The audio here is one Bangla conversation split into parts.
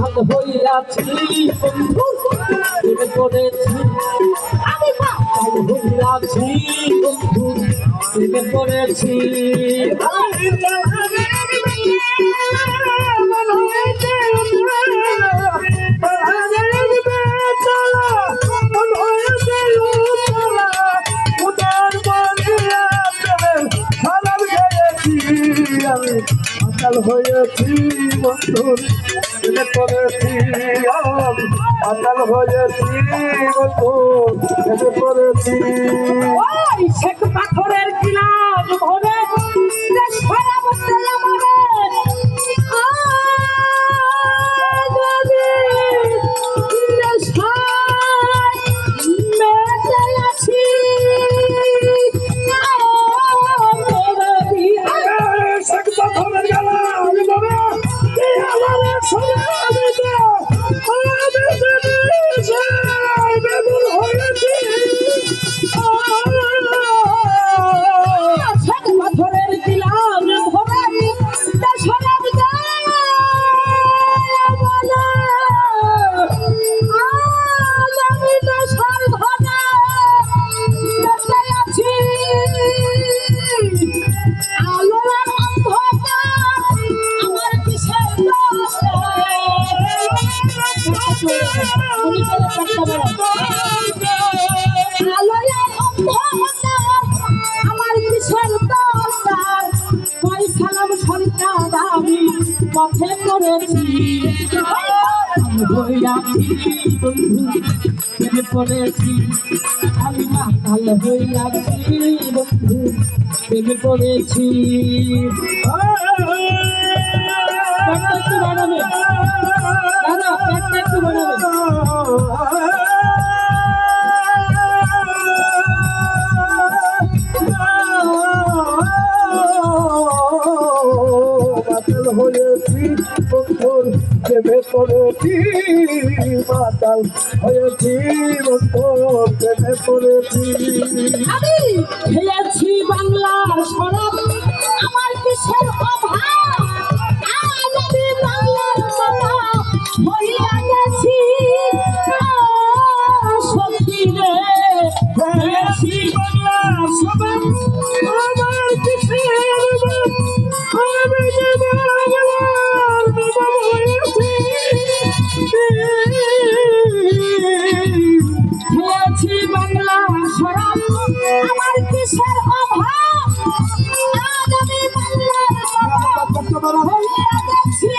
মাতাল হইয়াছি বন্ধু প্রেমে পড়েছি আমি মাতাল হইয়াছি বন্ধু প্রেমে পড়েছি মাতাল হয়েছি বন্ধুর প্রেমে পড়েছি মাতাল হয়েছি বন্ধুর প্রেমে পড়েছি ওই শেখ পাথরের গিলাস ভরে সারা বছর পথে করেছি বন্ধু পড়েছি আমি মাতাল হইয়াছি বন্ধু প্রেমে পড়েছি একটু বানাবে দাদা একটু বানাবে হয়েছি বন্ধুর প্রেমে পড়েছি মাতাল হয়েছি বন্ধুর প্রেমে পড়েছি আমি খেয়েছি বাংলার শরৎ আমার কিসের অভাব আমি বাংলার কথা হইয়া গেছি সত্যি রে খেয়েছি বাংলার শরৎ আমার কিসের আমি খেয়েছি বাংলা শরৎ আমার কিসের অভাব আজ আমি বাংলার হইয়া গেছি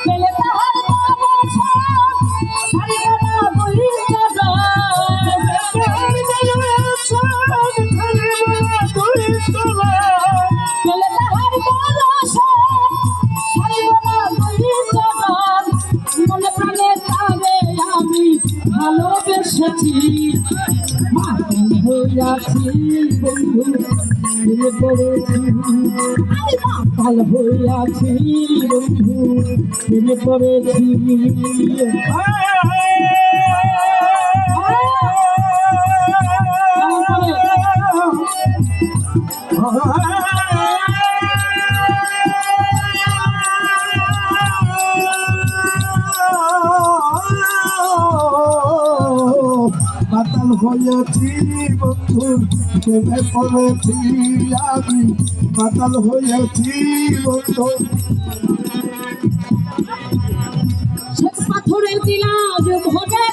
পেলে তাহার মনে প্রাণে তারে আমি ভালোবেসেছি মাতাল হইয়াছি বন্ধু প্রেমে পড়েছি আমি মাতাল হইয়াছি বন্ধু প্রেমে পড়েছি মাতাল হয়েছি বন্ধু প্রেমে পড়েছি আমি মাতাল হয়েছি বন্ধু শেখ পাথরের গিলাস ভরে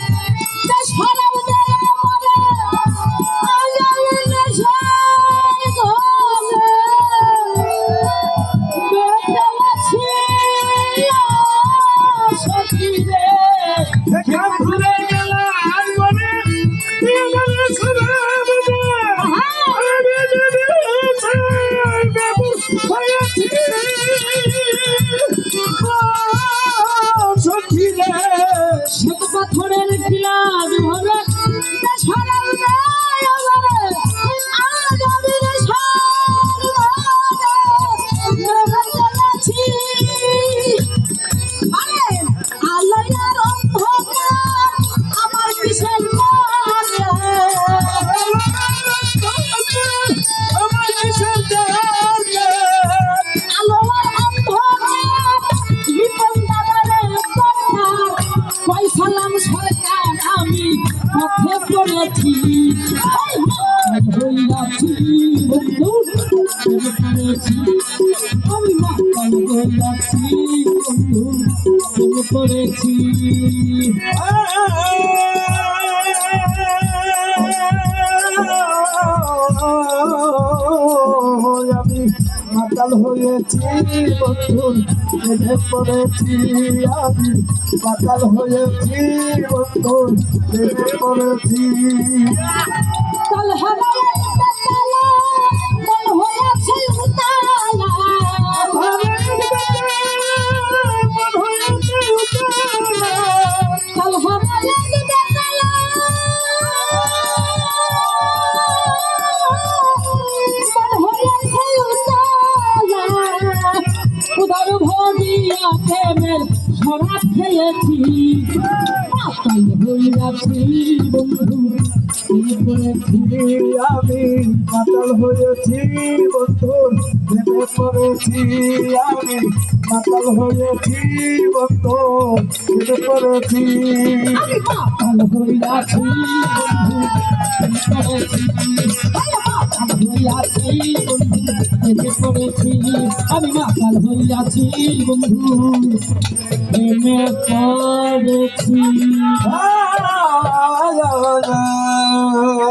শেখ পাথরের গিলাস ভরে পড়েছি হইয়াছি বন্ধু প্রেমে পড়েছি আমি মাতাল হইয়াছি বন্ধু প্রেমে পড়েছি আমি মাতাল হয়েছি বন্ধুর প্রেমে পড়েছি আমি মাতাল হয়েছি বন্ধুর প্রেমে পড়েছি কাল হারায় তালা মন হয়েছে উতালা কাল হারায় তালা মন হয়েছে উতালা উদার ভরিয়া প্রেমের শরাব খেয়েছি মাতাল হইয়াছি বন্ধু প্রেমে পড়েছি আমি মাতাল হয়েছি বন্ধুর প্রেমে পড়েছি আমি মাতাল হয়েছি বন্ধু প্রেমে পড়েছি আমি মাতাল হইয়াছি বন্ধু আমি মাতাল হইয়াছি বন্ধু প্রেমে পড়েছি আ